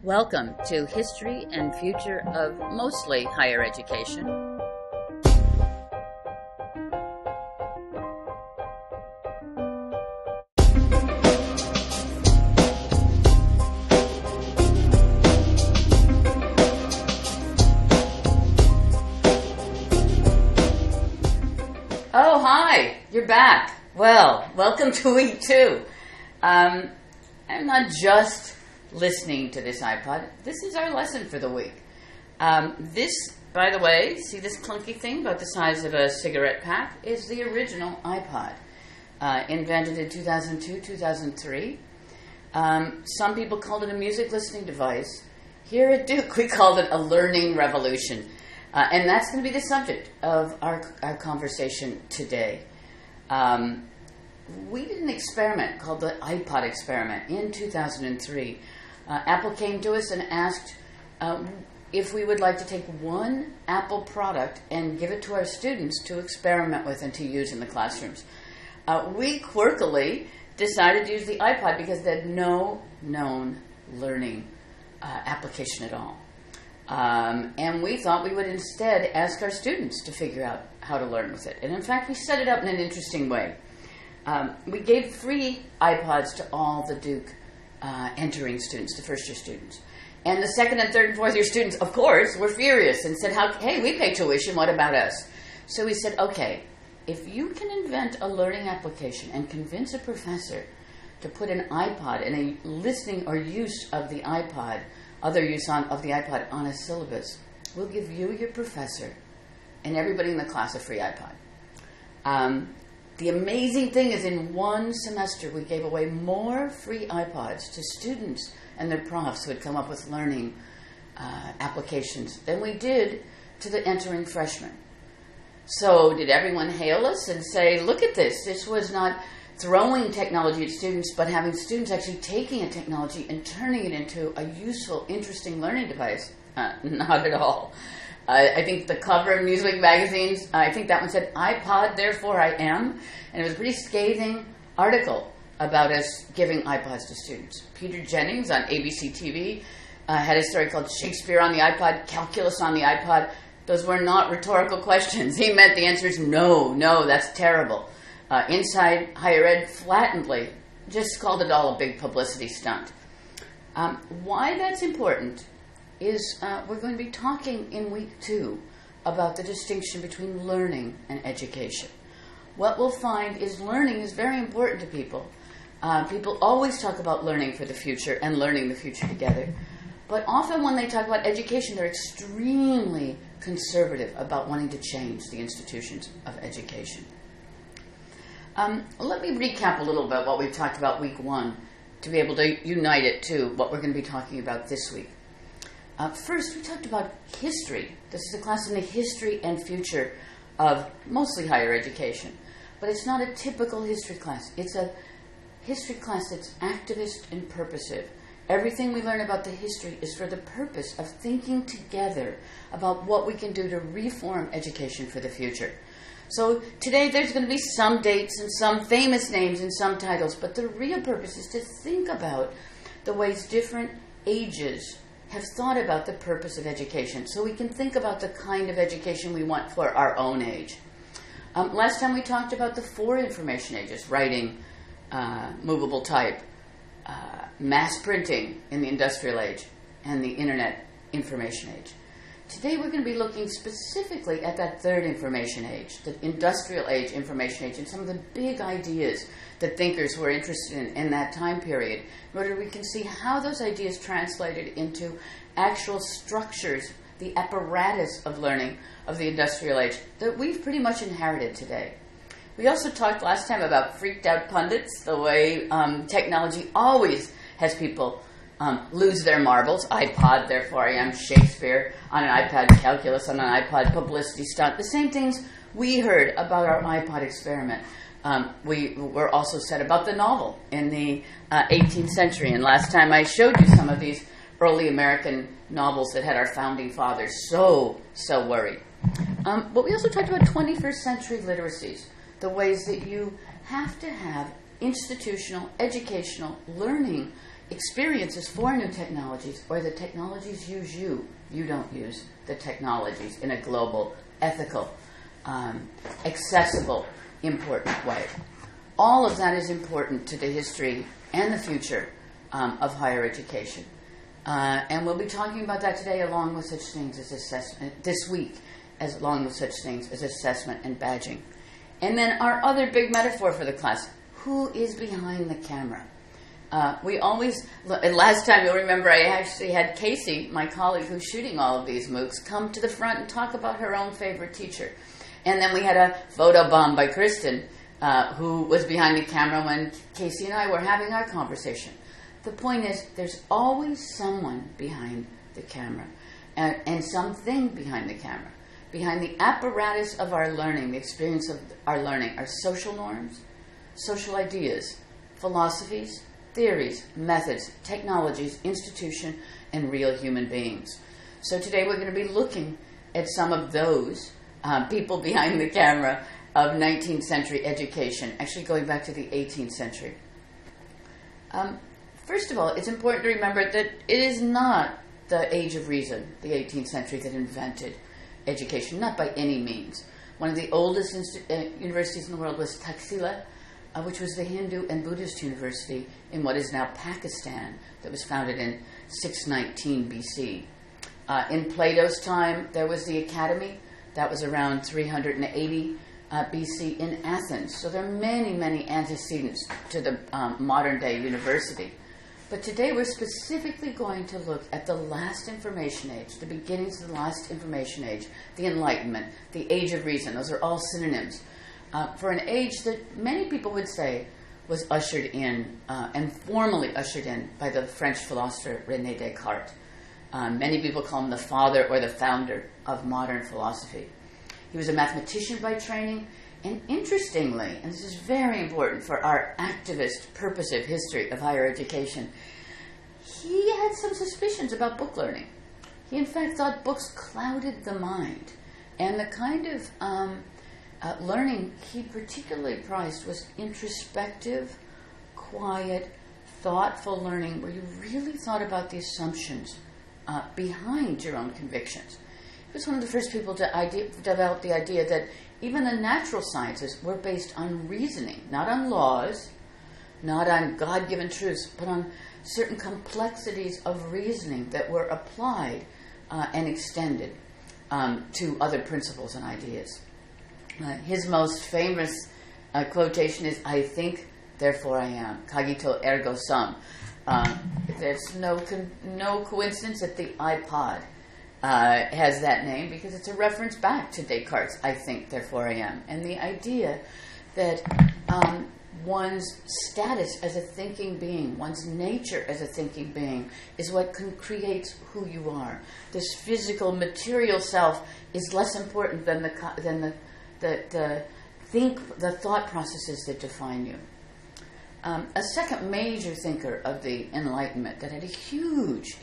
Welcome to History and Future of Mostly Higher Education. Oh, hi, you're back. Well, welcome to week 2. I'm not just listening to this iPod. This is our lesson for the week. This, by the way, see this clunky thing about the size of a cigarette pack, is the original iPod, invented in 2002, 2003. Some people called it a music listening device. Here at Duke, we called it a learning revolution. And that's going to be the subject of our conversation today. We did an experiment called the iPod experiment in 2003. Apple came to us and asked if we would like to take one Apple product and give it to our students to experiment with and to use in the classrooms. We quirkily decided to use the iPod because they had no known learning application at all. And we thought we would instead ask our students to figure out how to learn with it. And in fact, we set it up in an interesting way. We gave free iPods to all the Duke entering students, the first-year students. And the second and third and fourth-year students, of course, were furious and said, hey, we pay tuition, what about us? So we said, okay, if you can invent a learning application and convince a professor to put an iPod and a listening or use of the iPod, other use of the iPod on a syllabus, we'll give you, your professor, and everybody in the class a free iPod. The amazing thing is in one semester we gave away more free iPods to students and their profs who had come up with learning applications than we did to the entering freshmen. So did everyone hail us and say, look at this, this was not throwing technology at students, but having students actually taking a technology and turning it into a useful, interesting learning device? Not at all. I think the cover of Newsweek magazines, I think that one said, iPod, therefore I am. And it was a pretty scathing article about us giving iPods to students. Peter Jennings on ABC TV had a story called Shakespeare on the iPod, Calculus on the iPod. Those were not rhetorical questions. He meant the answer is no, that's terrible. Inside Higher Ed flatly just called it all a big publicity stunt. Why that's important is we're going to be talking in week 2 about the distinction between learning and education. What we'll find is learning is very important to people. People always talk about learning for the future and learning the future together. But often when they talk about education, they're extremely conservative about wanting to change the institutions of education. Let me recap a little bit what we've talked about week 1 to be able to unite it to what we're going to be talking about this week. First, we talked about history. This is a class in the history and future of mostly higher education. But it's not a typical history class. It's a history class that's activist and purposive. Everything we learn about the history is for the purpose of thinking together about what we can do to reform education for the future. So today there's going to be some dates and some famous names and some titles, but the real purpose is to think about the ways different ages have thought about the purpose of education, so we can think about the kind of education we want for our own age. Last time we talked about the 4 information ages: writing, movable type, mass printing in the industrial age, and the internet information age. Today we're going to be looking specifically at that 3rd information age, the industrial age information age, and some of the big ideas that thinkers were interested in that time period, in order we can see how those ideas translated into actual structures, the apparatus of learning of the industrial age that we've pretty much inherited today. We also talked last time about freaked out pundits, the way technology always has people lose their marbles. iPod, therefore I am, Shakespeare on an iPad, calculus on an iPod, publicity stunt. The same things we heard about our iPod experiment. We were also said about the novel in the 18th century. And last time I showed you some of these early American novels that had our founding fathers so worried. But we also talked about 21st century literacies, the ways that you have to have institutional, educational learning experiences for new technologies, or the technologies use you. You don't use the technologies in a global, ethical, accessible, important way. All of that is important to the history and the future of higher education. And we'll be talking about that today along with such things as assessment, this week, along with such things as assessment and badging. And then our other big metaphor for the class, who is behind the camera? We always, last time you'll remember I actually had Casey, my colleague who's shooting all of these MOOCs, come to the front and talk about her own favorite teacher. And then we had a photo bomb by Kristen, who was behind the camera when Casey and I were having our conversation. The point is, there's always someone behind the camera, and something behind the camera. Behind the apparatus of our learning, the experience of our learning, are social norms, social ideas, philosophies, theories, methods, technologies, institution, and real human beings. So today we're going to be looking at some of those people behind the camera of 19th century education, actually going back to the 18th century. First of all, it's important to remember that it is not the age of reason, the 18th century, that invented education, not by any means. One of the oldest universities in the world was Taxila, which was the Hindu and Buddhist university in what is now Pakistan, that was founded in 619 BC. In Plato's time, there was the academy. That was around 380 BC in Athens. So there are many, many antecedents to the modern-day university. But today we're specifically going to look at the last information age, the beginnings of the last information age, the Enlightenment, the Age of Reason. Those are all synonyms for an age that many people would say was ushered in and formally ushered in by the French philosopher René Descartes. Many people call him the father or the founder of modern philosophy. He was a mathematician by training, and interestingly, and this is very important for our activist, purposive history of higher education, he had some suspicions about book learning. He, in fact, thought books clouded the mind. And the kind of learning he particularly prized was introspective, quiet, thoughtful learning, where you really thought about the assumptions behind your own convictions. He was one of the first people to develop the idea that even the natural sciences were based on reasoning, not on laws, not on God-given truths, but on certain complexities of reasoning that were applied and extended to other principles and ideas. His most famous quotation is, "I think, therefore I am. Cogito ergo sum." There's no coincidence that the iPod has that name, because it's a reference back to Descartes' "I think, therefore I am," and the idea that one's status as a thinking being, one's nature as a thinking being, is what creates who you are. This physical, material self is less important than the thought processes that define you. A second major thinker of the Enlightenment that had a huge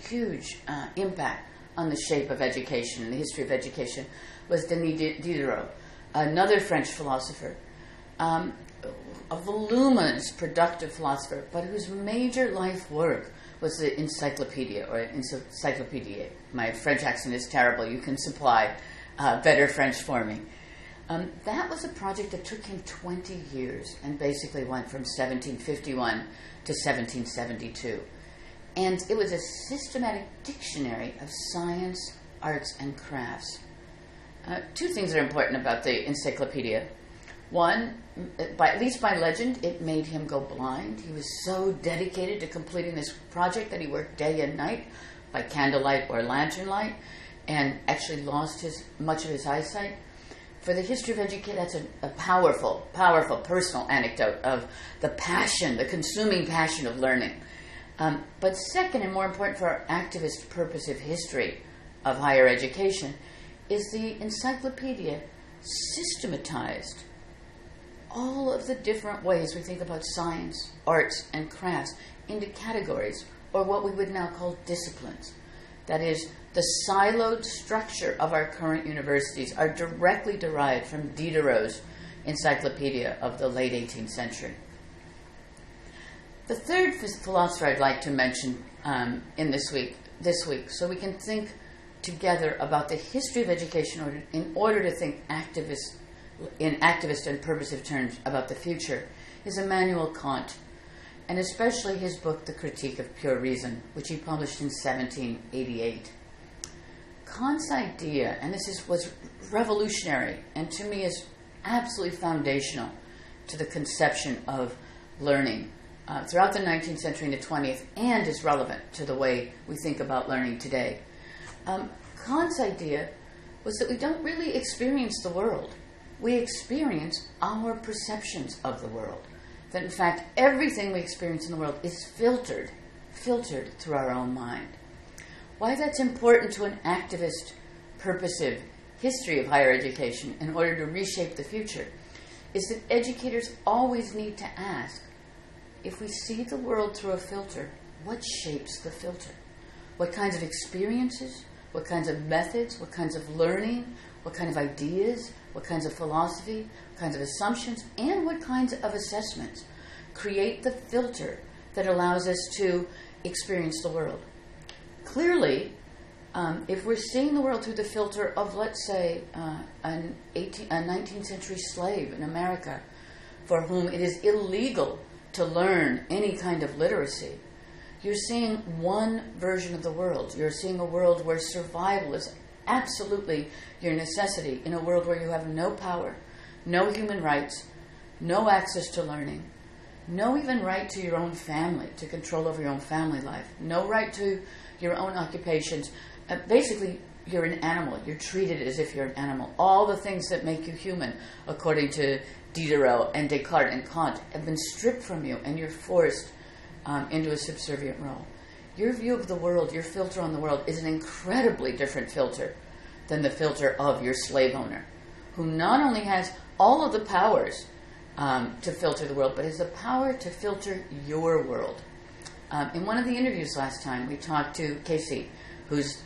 impact on the shape of education and the history of education was Denis Diderot, another French philosopher, a voluminous, productive philosopher, but whose major life work was the Encyclopedia, or Encyclopédie. My French accent is terrible. You can supply better French for me. That was a project that took him 20 years and basically went from 1751 to 1772. And it was a systematic dictionary of science, arts, and crafts. Two things are important about the Encyclopedia. One, at least by legend, it made him go blind. He was so dedicated to completing this project that he worked day and night by candlelight or lantern light, and actually lost much of his eyesight. For the history of education, that's a powerful personal anecdote of the passion, the consuming passion of learning. But second, and more important for our activist, purposive history of higher education, is the encyclopedia systematized all of the different ways we think about science, arts, and crafts into categories, or what we would now call disciplines. That is, the siloed structure of our current universities are directly derived from Diderot's encyclopedia of the late 18th century. The third philosopher I'd like to mention in this week, so we can think together about the history of education in order to think in activist and purposive terms about the future, is Immanuel Kant, and especially his book, The Critique of Pure Reason, which he published in 1788. Kant's idea, and was revolutionary, and to me is absolutely foundational to the conception of learning throughout the 19th century and the 20th, and is relevant to the way we think about learning today. Kant's idea was that we don't really experience the world. We experience our perceptions of the world. That in fact, everything we experience in the world is filtered through our own mind. Why that's important to an activist, purposive history of higher education in order to reshape the future is that educators always need to ask, if we see the world through a filter, what shapes the filter? What kinds of experiences, what kinds of methods, what kinds of learning, what kind of ideas, what kinds of philosophy, what kinds of assumptions, and what kinds of assessments create the filter that allows us to experience the world? Clearly, if we're seeing the world through the filter of, let's say, a 19th century slave in America for whom it is illegal to learn any kind of literacy, you're seeing one version of the world. You're seeing a world where survival is absolutely your necessity, in a world where you have no power, no human rights, no access to learning, no even right to your own family, to control over your own family life, no right to your own occupations. Basically, you're an animal. You're treated as if you're an animal. All the things that make you human, according to Diderot and Descartes and Kant, have been stripped from you, and you're forced into a subservient role. Your view of the world, your filter on the world, is an incredibly different filter than the filter of your slave owner, who not only has all of the powers to filter the world, but has the power to filter your world. In one of the interviews last time, we talked to Casey, who's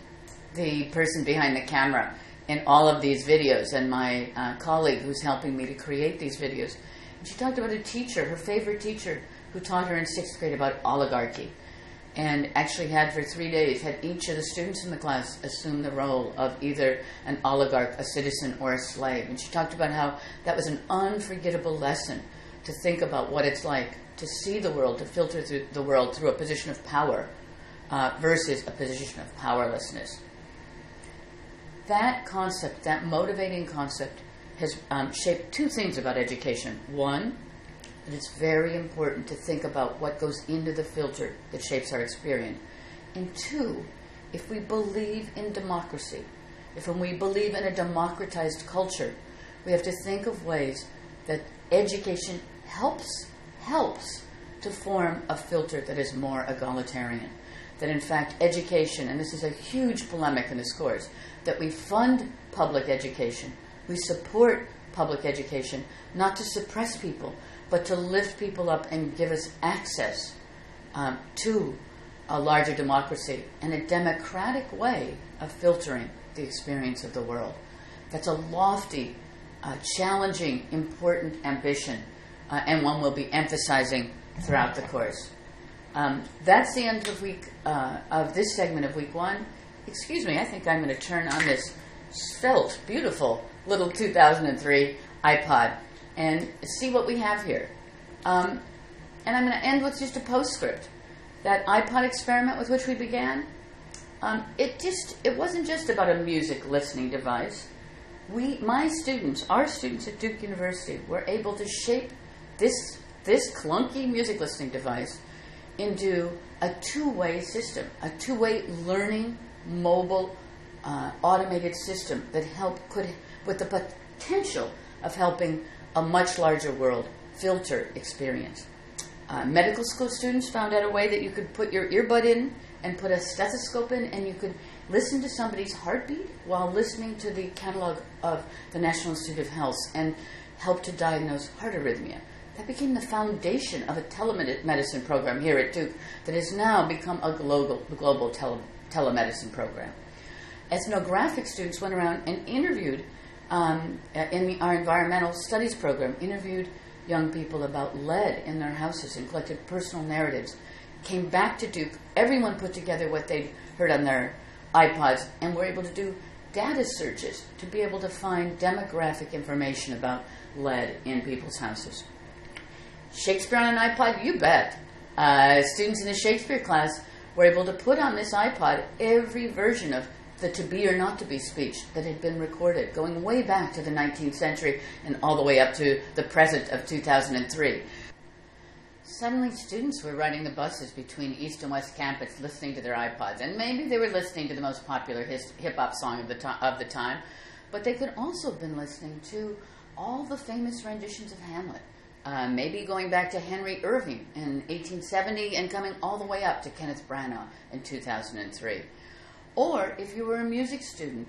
the person behind the camera in all of these videos, and my colleague who's helping me to create these videos. And she talked about a teacher, her favorite teacher, who taught her in 6th grade about oligarchy, and actually had for 3 days, had each of the students in the class assume the role of either an oligarch, a citizen, or a slave. And she talked about how that was an unforgettable lesson to think about what it's like to see the world, to filter through the world through a position of power versus a position of powerlessness. That concept, that motivating concept, has shaped two things about education. One, that it's very important to think about what goes into the filter that shapes our experience. And two, if we believe in democracy, when we believe in a democratized culture, we have to think of ways that education helps to form a filter that is more egalitarian. That in fact education, and this is a huge polemic in this course, that we fund public education, we support public education, not to suppress people, but to lift people up and give us access to a larger democracy and a democratic way of filtering the experience of the world. That's a lofty, challenging, important ambition, and one we'll be emphasizing throughout the course. That's the end of this segment of week one. Excuse me, I think I'm going to turn on this svelte, beautiful little 2003 iPod and see what we have here. And I'm going to end with just a postscript. That iPod experiment with which we began, it wasn't just about a music listening device. Our students at Duke University, were able to shape this clunky music listening device into a two-way system, a two-way learning, mobile, automated system that with the potential of helping a much larger world filter experience. Medical school students found out a way that you could put your earbud in and put a stethoscope in, and you could listen to somebody's heartbeat while listening to the catalog of the National Institute of Health and help to diagnose heart arrhythmia. That became the foundation of a telemedicine program here at Duke that has now become a global telemedicine program. Ethnographic students went around and interviewed, in our environmental studies program, interviewed young people about lead in their houses and collected personal narratives. Came back to Duke. Everyone put together what they'd heard on their iPods and were able to do data searches to be able to find demographic information about lead in people's houses. Shakespeare on an iPod? You bet. Students in a Shakespeare class were able to put on this iPod every version of the to be or not to be speech that had been recorded, going way back to the 19th century and all the way up to the present of 2003. Suddenly students were riding the buses between East and West Campus listening to their iPods, and maybe they were listening to the most popular hip-hop song of the time, but they could also have been listening to all the famous renditions of Hamlet, maybe going back to Henry Irving in 1870 and coming all the way up to Kenneth Branagh in 2003. Or if you were a music student,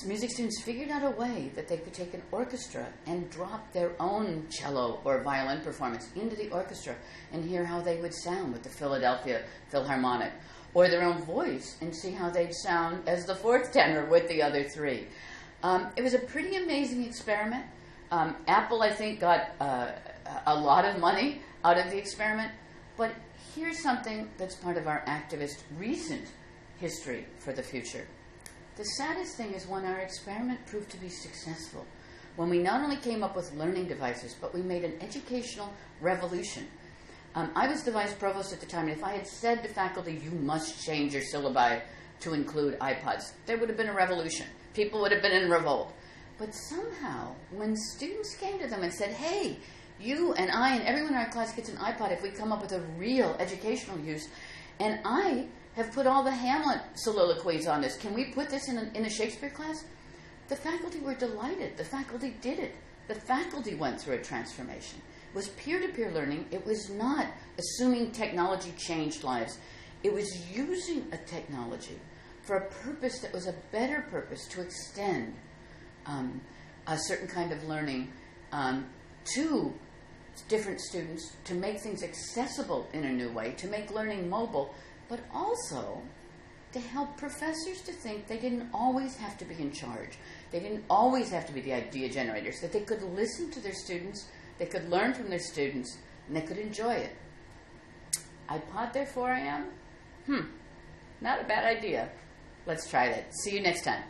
music students figured out a way that they could take an orchestra and drop their own cello or violin performance into the orchestra and hear how they would sound with the Philadelphia Philharmonic, or their own voice and see how they'd sound as the fourth tenor with the other three. It was a pretty amazing experiment. Apple, I think, got a lot of money out of the experiment, but here's something that's part of our activist recent history for the future. The saddest thing is when our experiment proved to be successful, when we not only came up with learning devices, but we made an educational revolution. I was the vice provost at the time, and if I had said to faculty, you must change your syllabi to include iPods, there would have been a revolution. People would have been in revolt. But somehow, when students came to them and said, hey, you and I and everyone in our class gets an iPod if we come up with a real educational use, and I have put all the Hamlet soliloquies on this. Can we put this in a Shakespeare class? The faculty were delighted. The faculty did it. The faculty went through a transformation. It was peer-to-peer learning. It was not assuming technology changed lives. It was using a technology for a purpose that was a better purpose, to extend a certain kind of learning to different students, to make things accessible in a new way, to make learning mobile, but also to help professors to think they didn't always have to be in charge. They didn't always have to be the idea generators, that they could listen to their students, they could learn from their students, and they could enjoy it. iPod, therefore, I am? Not a bad idea. Let's try that. See you next time.